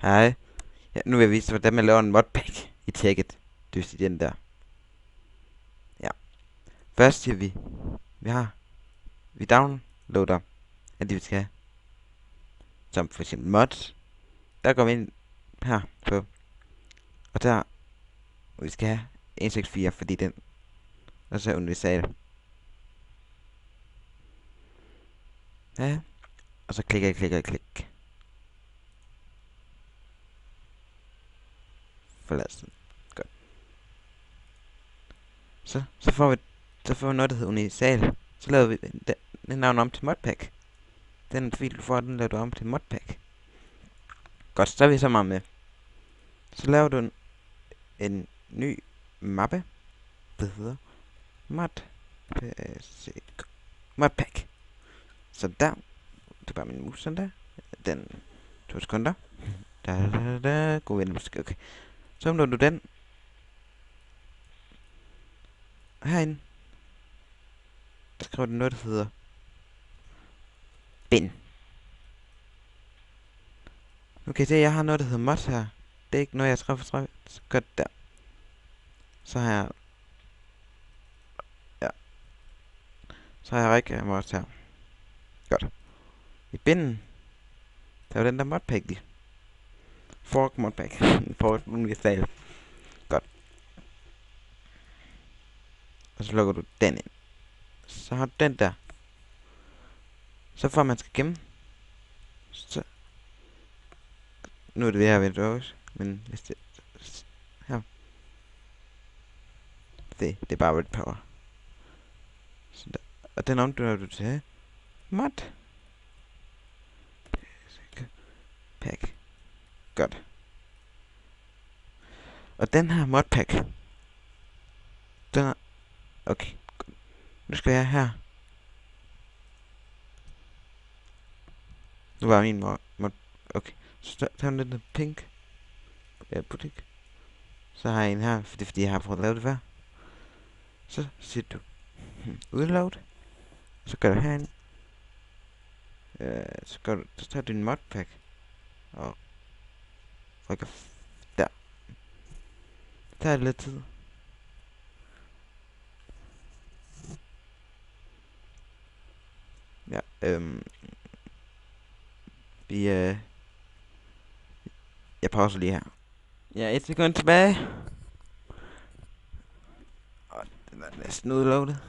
Hej. Ja, nu vil jeg vise, hvordan man laver en modpack i Tekkit. Det vil sige den der. Ja. Først siger vi har, vi downloader alt det, vi skal have. Som for eksempel mods. Der går vi ind her på. Og der, vi skal have 164, fordi den. Og så universal. Ja. Og så klikker jeg. Forlad den. Godt. Så får vi noget, der hedder universal. Så laver vi den navn om til modpack. Den fil, du får, den laver du om til modpack. Godt, så er vi så meget med. Så laver du en ny mappe, der hedder modpack. Så der, det er bare min mus sådan der. Den 2 sekunder. God ven, måske. Okay. Så når du den herinde, der skriver du noget, der hedder bin. Nu kan I se, at jeg har noget, der hedder mod her. Det er ikke noget, jeg skriver for så godt der. Så har jeg, ja, så har jeg ikke mod her. Godt. I binden, der er den der modpack lige. Fork modpack. Fork universal. Godt. Og så lukker du den ind. Så har du den der. Så for at man skal gemme. Så. Nu er det ved at være også. Men hvis det. Her. Det er bare red power. Så der. Og den omdøber du til mod. Pack. Godt. Og den her modpack. Den er. Okay. Nu skal jeg her. Nu var min mod. Okay. Så tager den der pink. Ja, butik. Så har jeg en her, fordi jeg har prøvet at lave det før. Så siger du udload. Så gør du herind. Så tager du din modpack. Og rykker der. Der er lidt tid. Ja, jeg pauser lige her. Ja, 1 sekund tilbage. Og den er næsten udloadet.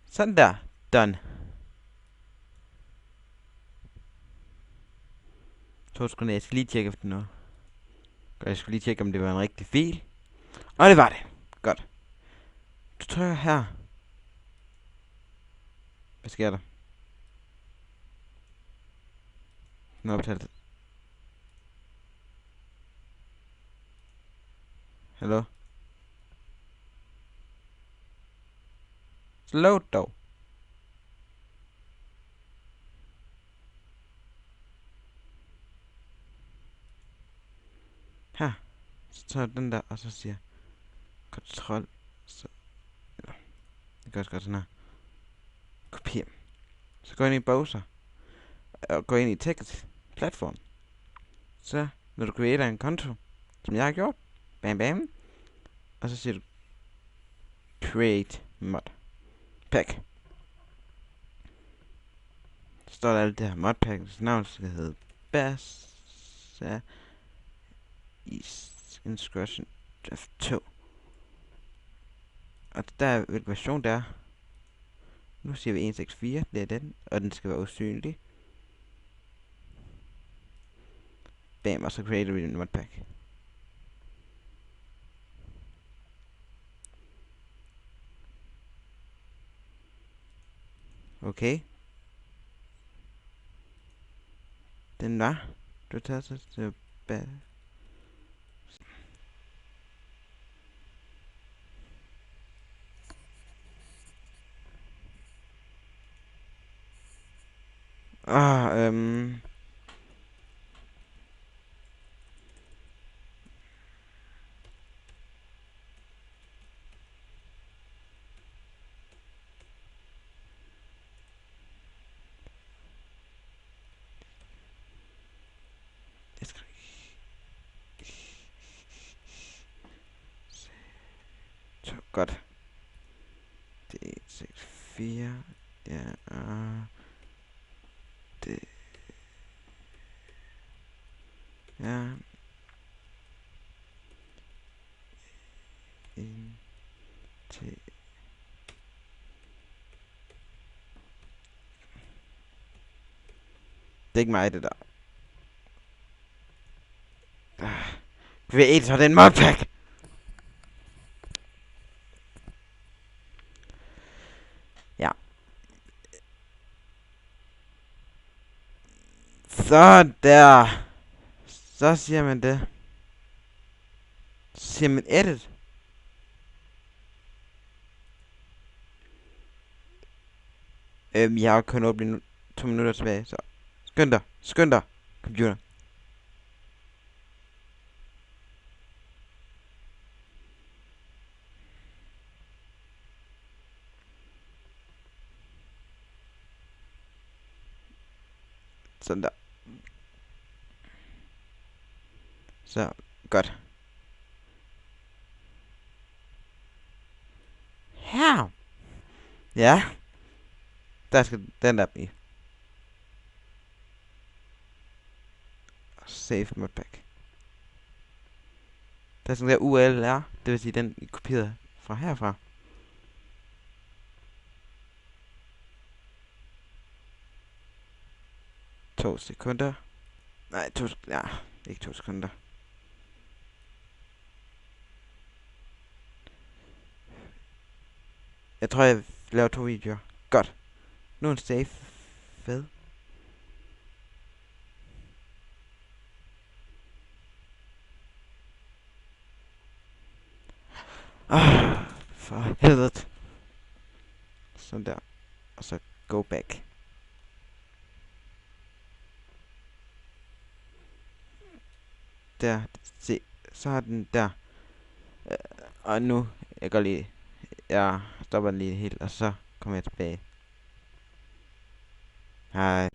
Sådan der. Done. 2 sekunder, jeg skal lige tjekke efter noget. Jeg skulle lige tjekke, om det var en rigtig fil. Og det var det. Godt. Du trykker her. Hvad sker der? Nu er optaget. Hallo? Slow dog. Her. Så tager jeg den der, og så siger kontrol. Så, eller, det gør også godt sådan her. Kopier. Så går jeg ind i browser. Og går ind i text platform. Så, når du creater en konto, som jeg har gjort. Bam bam. Og så siger du create mod pack. Så står der alt det her modpackens navn, skal hedde Basa Inscription Draft 2. Og der er hvilken version der er. Nu siger vi 164, det er den, og den skal være usynlig. Bam, og så creater vi en modpack. Okay. Den var. Du tager så tilbage. Ah, Godt. Det er 1, 6, 4. Ja, det... Ja. 1, 2. Det er ikke mig, det der. V1, så er det en modpack! Ja. Så der. Så siger man det. Så siger man edit. Jeg har kun åbnet 2 minutter tilbage, så skynd dig, computer. Sådan der. Så, godt. Her. Ja. Der skal den der blive. Save modpack. Der er sådan der URL, det vil sige den I kopierede fra herfra. To sekunder. Nej, ikke 2 sekunder. Jeg tror, jeg laver 2 videoer. Godt. Nu er en save. Fed. For helvede. Sådan der. Og så go back. Der. Se. Så har den der. Og nu. Jeg går lige. Jeg stopper den lige helt. Og så kommer jeg tilbage. Hej.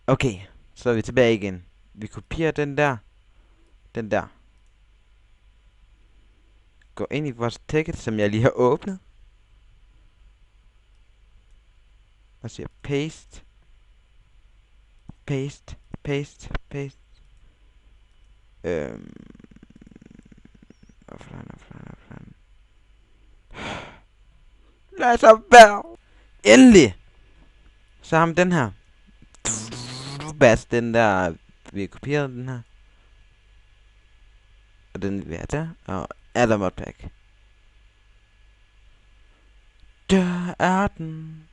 Okay. Så er vi tilbage igen. Vi kopierer den der. Den der. Gå ind i vores ticket, som jeg lige har åbnet. Og siger paste. Paste. Paste. Paste. Offline. Lad så være. Endelig. Så har vi den her. Bas, den der. Vi har kopieret den her. Og den vil være der. Og Adder modpack. Der er den.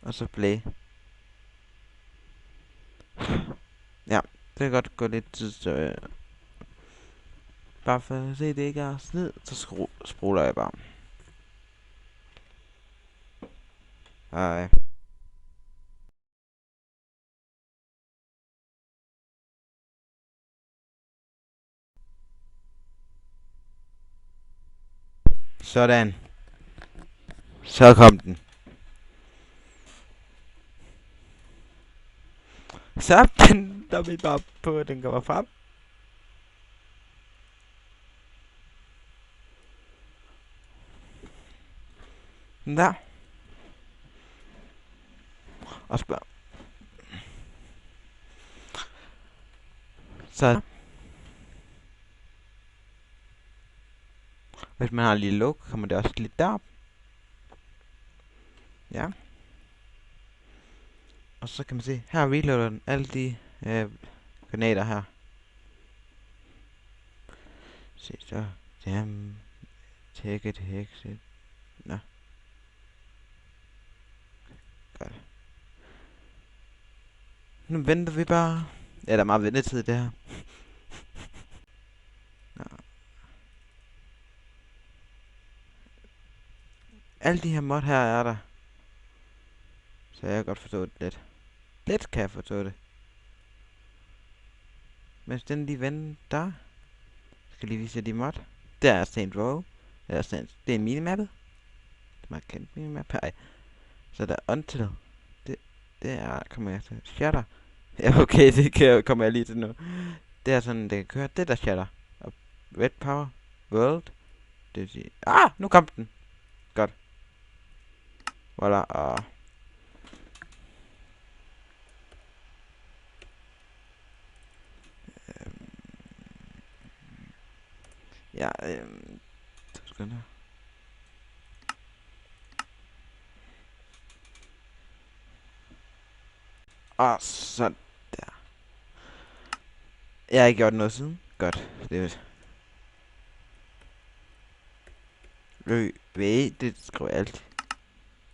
Og så play. Ja, det kan godt gå lidt tid, så bare for at se, det ikke er sned, så spruler jeg bare. Hej. Sådan. Så kom den. Så venter vi bare på, at den kommer frem. Der. Og spørg. Så. Hvis man har en lille luk, kommer det også lidt derop. Ja. Og så kan man se, her reloader den alle de granater her. Se så. Damn. Take it, exit. Nå. Godt. Nu venter vi bare. Ja, der er meget ventetid det her. Nå. Alle de her mod her er der. Så jeg kan godt forstå det lidt. Lidt kan jeg forstå det. Mens den lige venter. Skal lige vise de mod. Der er Saint Row. Det er minimappet. Det er meget kendt minimap. Ej. Så der er Until. Det er, kommer jeg til. Shutter. Ja, okay, kommer jeg lige til nu. Det er sådan, det kan køre. Det der Shutter. Og Red Power. World. Det vil sige... Ah, nu kom den. Godt. Voilà, og... Ja, 2 sekunder. Og så der. Jeg har ikke gjort noget siden. Godt, det er det skriver jeg altid.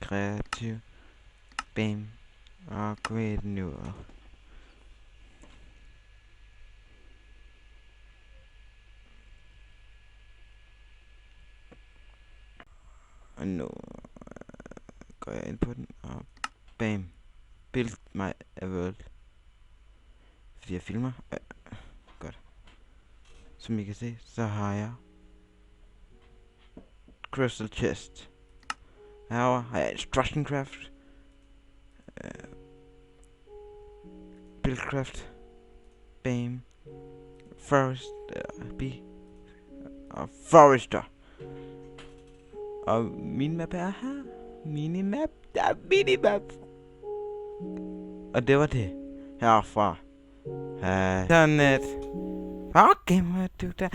Kreativ. Bam. Og create new. Og nu går jeg ind på den, og bam. Build my world. Fordi jeg filmer. Godt. Som I kan se, så har jeg Crystal Chest. Herovre har jeg Instruction Craft. Buildcraft. Bam. Forest. Og Forester. Og minimap er her. Minimap. Der er minimap. Og det var det. Herfra. Sådan et. Okay, må du der.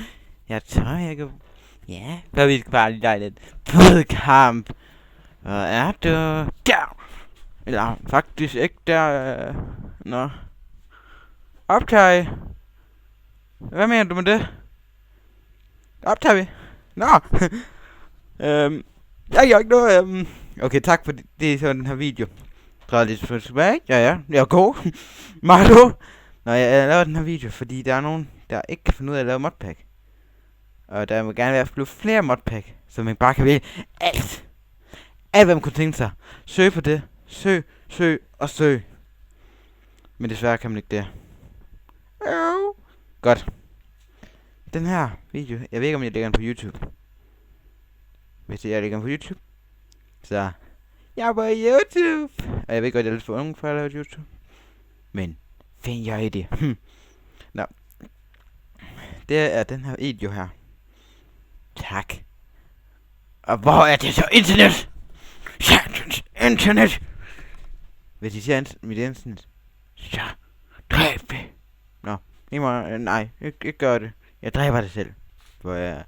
Jeg tror, jeg kan... Ja, hvad vi skal bare lige lidt. Fodkamp. Hvad er du? Der! Eller faktisk ikke der. Nå. Optag. Hvad mener du med det? Optager vi? Nå. Jeg gør ikke noget. Okay, tak for det er sådan den her video. Træder lidt tilbage. Ja, jeg er god. Marlo. Når jeg laver den her video, fordi der er nogen, der ikke kan finde ud af at lave modpack. Og der må gerne være flere modpack, så man bare kan vælge alt. Alt, hvad man kunne tænke sig. Søg på det. Søg og søg. Men desværre kan man ikke det. Godt. Den her video, jeg ved ikke, om jeg lægger den på YouTube. Hvis jeg lægger den på YouTube, så... Jeg er på YouTube! Og jeg ved godt, jeg er lidt for ung for at lave YouTube. Men, find jeg i det. Nå. Det er den her video her. Tak. Og hvor er det så internet? Satans internet! Hvis I siger mit internet, så dræb det. Nå, nej, ikke gør det. Jeg dræber det selv. For jeg